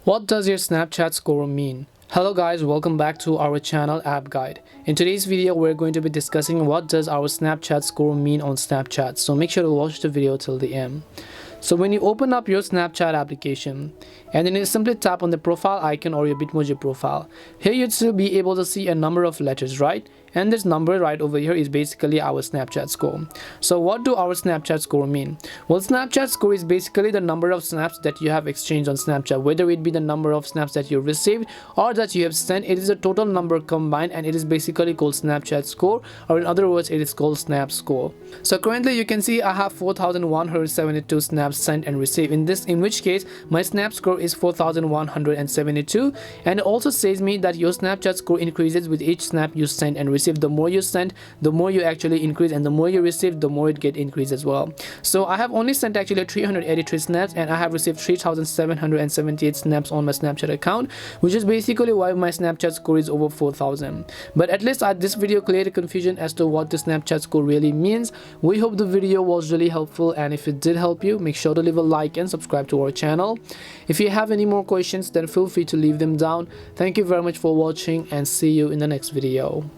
What does your Snapchat score mean? Hello guys, welcome back to our channel App Guide. In today's video, we're going to be discussing what does our Snapchat score mean on Snapchat. So make sure to watch the video till the end. So when you open up your Snapchat application and then you simply tap on the profile icon or your Bitmoji profile, here you'd still be able to see a number of letters, right? And this number right over here is basically our Snapchat score. So what do our Snapchat score mean? Well, Snapchat score is basically the number of snaps that you have exchanged on Snapchat, whether it be the number of snaps that you received or that you have sent. It is a total number combined and it is basically called Snapchat score, or in other words, it is called Snap score. So currently you can see I have 4,172 snaps sent and received. In which case my Snap score is 4,172, and it also says me that your Snapchat score increases with each snap you send and receive. The more you send, the more you actually increase, and the more you receive, the more it get increased as well. So I have only sent actually 383 snaps and I have received 3,778 snaps on my Snapchat account, which is basically why my Snapchat score is over 4,000. But at least this video cleared the confusion as to what the Snapchat score really means. We hope the video was really helpful, and if it did help you, make sure to leave a like and subscribe to our channel. If you have any more questions, then feel free to leave them down. Thank you very much for watching and see you in the next video.